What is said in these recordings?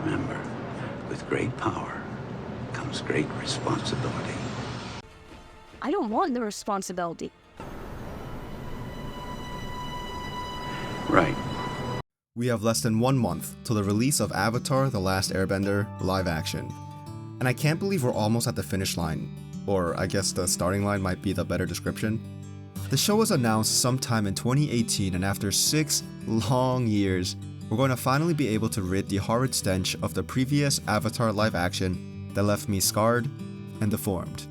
remember, with great power comes great responsibility. I don't want the responsibility. Right. We have less than 1 month till the release of Avatar: The Last Airbender live action. And I can't believe we're almost at the finish line, or I guess the starting line might be the better description. The show was announced sometime in 2018, and after 6 long years, we're going to finally be able to rid the horrid stench of the previous Avatar live action that left me scarred and deformed.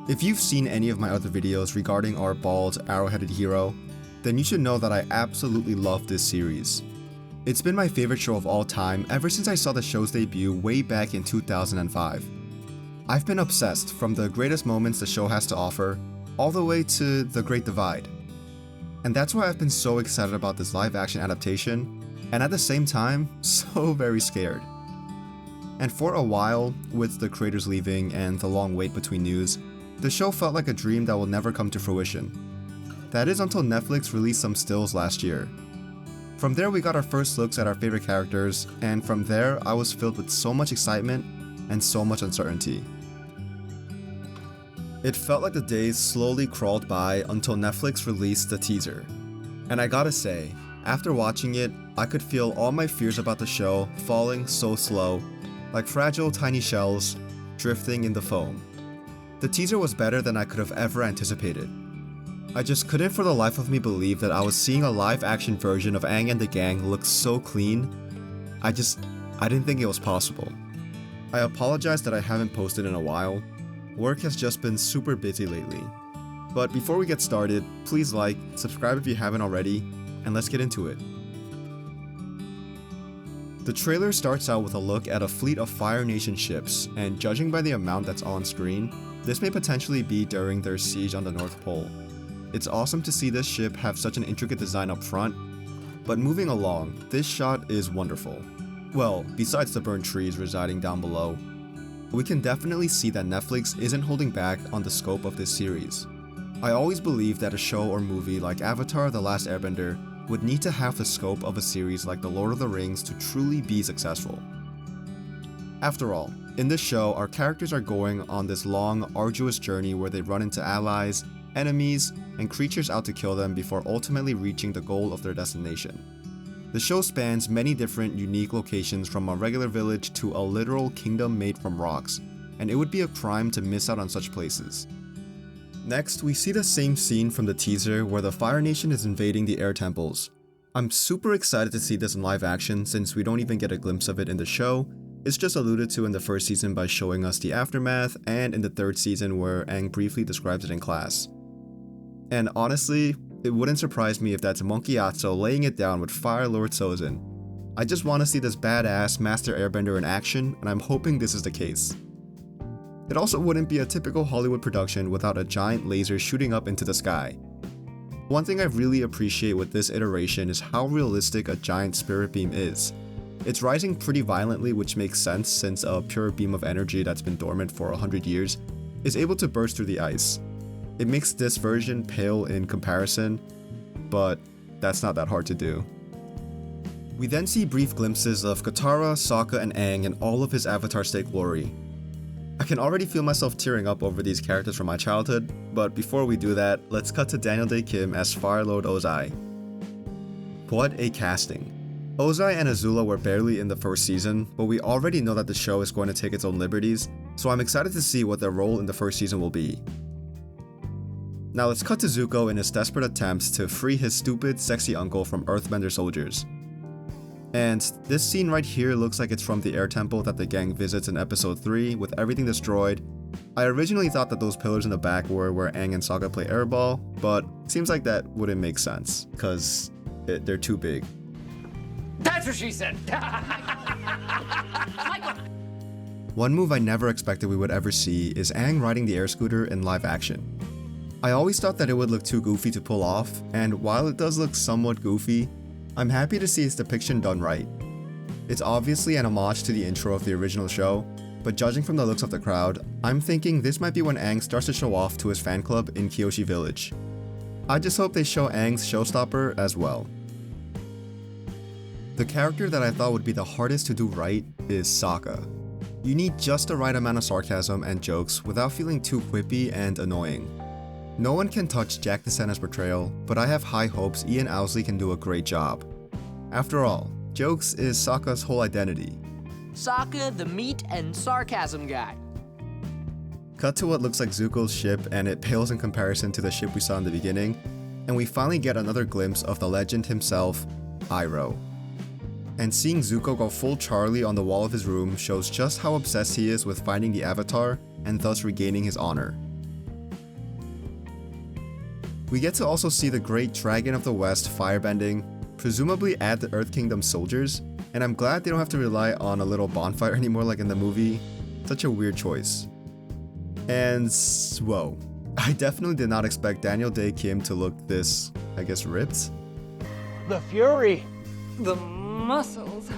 If you've seen any of my other videos regarding our bald, arrow-headed hero, then you should know that I absolutely love this series. It's been my favorite show of all time ever since I saw the show's debut way back in 2005. I've been obsessed from the greatest moments the show has to offer, all the way to the Great Divide. And that's why I've been so excited about this live action adaptation, and at the same time, so very scared. And for a while, with the creators leaving and the long wait between news, the show felt like a dream that will never come to fruition. That is until Netflix released some stills last year. From there we got our first looks at our favorite characters, and from there I was filled with so much excitement and so much uncertainty. It felt like the days slowly crawled by until Netflix released the teaser. And I gotta say, after watching it, I could feel all my fears about the show falling so slow, like fragile tiny shells drifting in the foam. The teaser was better than I could have ever anticipated. I just couldn't for the life of me believe that I was seeing a live action version of Aang and the gang look so clean. I didn't think it was possible. I apologize that I haven't posted in a while. Work has just been super busy lately. But before we get started, please like, subscribe if you haven't already, and let's get into it. The trailer starts out with a look at a fleet of Fire Nation ships, and judging by the amount that's on screen, this may potentially be during their siege on the North Pole. It's awesome to see this ship have such an intricate design up front, but moving along, this shot is wonderful. Well, besides the burnt trees residing down below, we can definitely see that Netflix isn't holding back on the scope of this series. I always believed that a show or movie like Avatar: The Last Airbender would need to have the scope of a series like The Lord of the Rings to truly be successful. After all, in this show, our characters are going on this long, arduous journey where they run into allies, enemies, and creatures out to kill them before ultimately reaching the goal of their destination. The show spans many different unique locations, from a regular village to a literal kingdom made from rocks, and it would be a crime to miss out on such places. Next, we see the same scene from the teaser where the Fire Nation is invading the air temples. I'm super excited to see this in live action since we don't even get a glimpse of it in the show. It's just alluded to in the first season by showing us the aftermath, and in the third season where Aang briefly describes it in class. And honestly, it wouldn't surprise me if that's Monkey Atso laying it down with Fire Lord Sozin. I just want to see this badass Master Airbender in action, and I'm hoping this is the case. It also wouldn't be a typical Hollywood production without a giant laser shooting up into the sky. One thing I really appreciate with this iteration is how realistic a giant spirit beam is. It's rising pretty violently, which makes sense since a pure beam of energy that's been dormant for 100 years is able to burst through the ice. It makes this version pale in comparison, but that's not that hard to do. We then see brief glimpses of Katara, Sokka, and Aang in all of his Avatar state glory. I can already feel myself tearing up over these characters from my childhood, but before we do that, let's cut to Daniel Day Kim as Fire Lord Ozai. What a casting. Ozai and Azula were barely in the first season, but we already know that the show is going to take its own liberties, so I'm excited to see what their role in the first season will be. Now let's cut to Zuko in his desperate attempts to free his stupid, sexy uncle from Earthbender soldiers. And this scene right here looks like it's from the air temple that the gang visits in episode 3 with everything destroyed. I originally thought that those pillars in the back were where Aang and Sokka play airball, but seems like that wouldn't make sense, cause they're too big. That's what she said! One move I never expected we would ever see is Aang riding the air scooter in live action. I always thought that it would look too goofy to pull off, and while it does look somewhat goofy, I'm happy to see its depiction done right. It's obviously an homage to the intro of the original show, but judging from the looks of the crowd, I'm thinking this might be when Aang starts to show off to his fan club in Kyoshi Village. I just hope they show Aang's showstopper as well. The character that I thought would be the hardest to do right is Sokka. You need just the right amount of sarcasm and jokes without feeling too quippy and annoying. No one can touch Jack DeSantis' portrayal, but I have high hopes Ian Owsley can do a great job. After all, jokes is Sokka's whole identity. Sokka, the meat and sarcasm guy. Cut to what looks like Zuko's ship, and it pales in comparison to the ship we saw in the beginning, and we finally get another glimpse of the legend himself, Iroh. And seeing Zuko go full Charlie on the wall of his room shows just how obsessed he is with finding the Avatar and thus regaining his honor. We get to also see the great Dragon of the West firebending, presumably at the Earth Kingdom soldiers, and I'm glad they don't have to rely on a little bonfire anymore like in the movie. Such a weird choice. And whoa, I definitely did not expect Daniel Day Kim to look this, I guess, ripped. The fury. The muscles.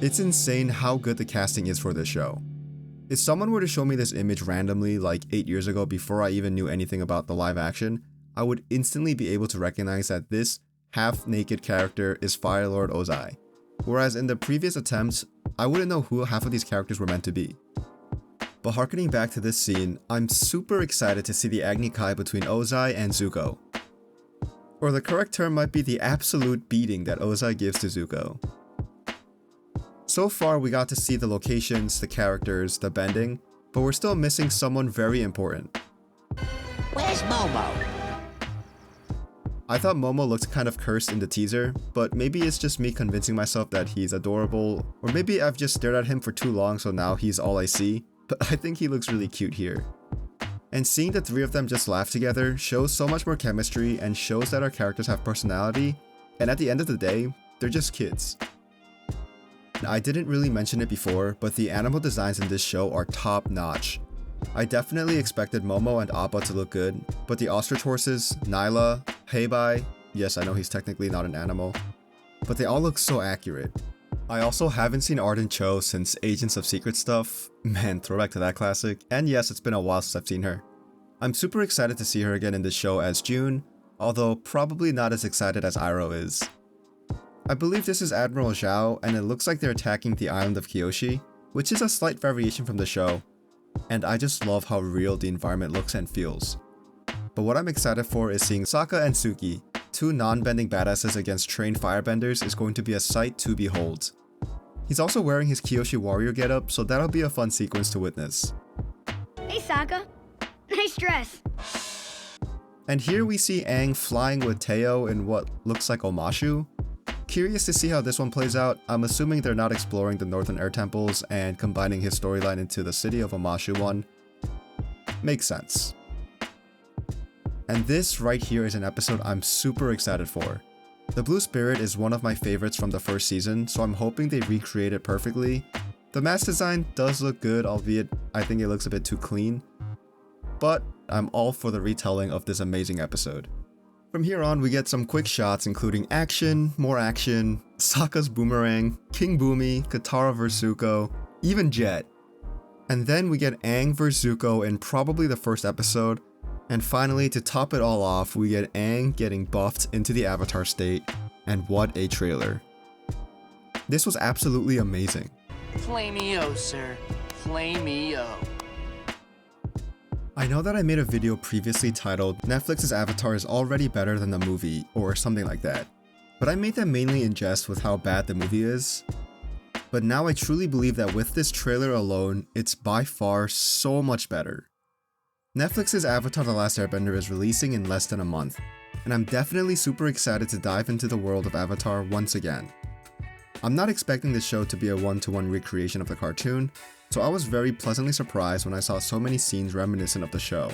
It's insane how good the casting is for this show. If someone were to show me this image randomly like 8 years ago before I even knew anything about the live action, I would instantly be able to recognize that this half-naked character is Fire Lord Ozai. Whereas in the previous attempts, I wouldn't know who half of these characters were meant to be. But harkening back to this scene, I'm super excited to see the Agni Kai between Ozai and Zuko. Or the correct term might be the absolute beating that Ozai gives to Zuko. So far we got to see the locations, the characters, the bending, but we're still missing someone very important. Where's Momo? I thought Momo looked kind of cursed in the teaser, but maybe it's just me convincing myself that he's adorable, or maybe I've just stared at him for too long so now he's all I see, but I think he looks really cute here. And seeing the three of them just laugh together shows so much more chemistry and shows that our characters have personality, and at the end of the day, they're just kids. I didn't really mention it before, but the animal designs in this show are top notch. I definitely expected Momo and Appa to look good, but the ostrich horses, Nyla, Heibai, yes I know he's technically not an animal, but they all look so accurate. I also haven't seen Arden Cho since Agents of Secret Stuff, man throwback to that classic, and yes it's been a while since I've seen her. I'm super excited to see her again in this show as June, although probably not as excited as Iroh is. I believe this is Admiral Zhao, and it looks like they're attacking the island of Kyoshi, which is a slight variation from the show, and I just love how real the environment looks and feels. But what I'm excited for is seeing Sokka and Suki, two non-bending badasses against trained firebenders, is going to be a sight to behold. He's also wearing his Kyoshi warrior getup, so that'll be a fun sequence to witness. Hey Sokka, nice dress. And here we see Aang flying with Teo in what looks like Omashu. Curious to see how this one plays out. I'm assuming they're not exploring the Northern Air Temples and combining his storyline into the city of Omashu one. Makes sense. And this right here is an episode I'm super excited for. The Blue Spirit is one of my favorites from the first season, so I'm hoping they recreate it perfectly. The mask design does look good, albeit I think it looks a bit too clean. But I'm all for the retelling of this amazing episode. From here on, we get some quick shots including action, more action, Sokka's boomerang, King Boomy, Katara vs Zuko, even Jet. And then we get Aang vs Zuko in probably the first episode, and finally to top it all off, we get Aang getting buffed into the Avatar state, and what a trailer. This was absolutely amazing. Flamey-o, sir. Flamey-o. I know that I made a video previously titled Netflix's Avatar is already better than the movie, or something like that, but I made that mainly in jest with how bad the movie is. But now I truly believe that with this trailer alone, it's by far so much better. Netflix's Avatar The Last Airbender is releasing in less than a month, and I'm definitely super excited to dive into the world of Avatar once again. I'm not expecting this show to be a one-to-one recreation of the cartoon, so I was very pleasantly surprised when I saw so many scenes reminiscent of the show.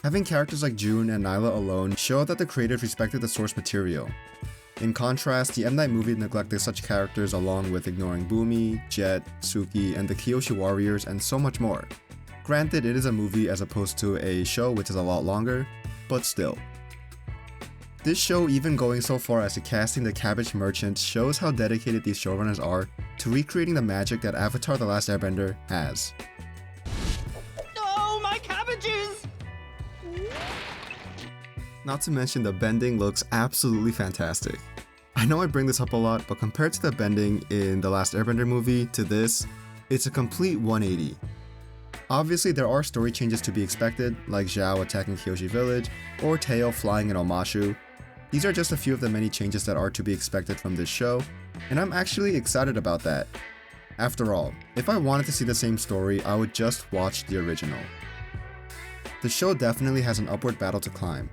Having characters like June and Nyla alone showed that the creators respected the source material. In contrast, the M. Night movie neglected such characters along with ignoring Boomy, Jet, Suki, and the Kyoshi Warriors, and so much more. Granted, it is a movie as opposed to a show which is a lot longer, but still. This show even going so far as to casting the Cabbage Merchant shows how dedicated these showrunners are to recreating the magic that Avatar The Last Airbender has. Oh, my cabbages! Not to mention the bending looks absolutely fantastic. I know I bring this up a lot, but compared to the bending in the last Airbender movie to this, it's a complete 180. Obviously, there are story changes to be expected, like Zhao attacking Kyoshi Village, or Teo flying in Omashu. These are just a few of the many changes that are to be expected from this show, and I'm actually excited about that. After all, if I wanted to see the same story, I would just watch the original. The show definitely has an upward battle to climb.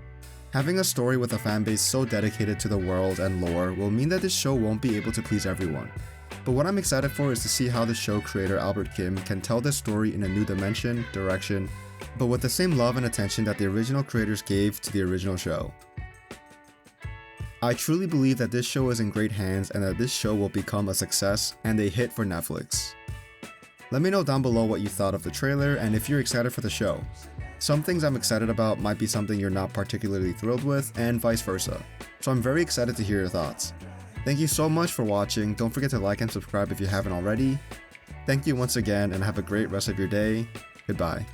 Having a story with a fanbase so dedicated to the world and lore will mean that this show won't be able to please everyone. But what I'm excited for is to see how the show creator Albert Kim can tell this story in a new dimension, direction, but with the same love and attention that the original creators gave to the original show. I truly believe that this show is in great hands and that this show will become a success and a hit for Netflix. Let me know down below what you thought of the trailer and if you're excited for the show. Some things I'm excited about might be something you're not particularly thrilled with, and vice versa. So I'm very excited to hear your thoughts. Thank you so much for watching. Don't forget to like and subscribe if you haven't already. Thank you once again and have a great rest of your day. Goodbye.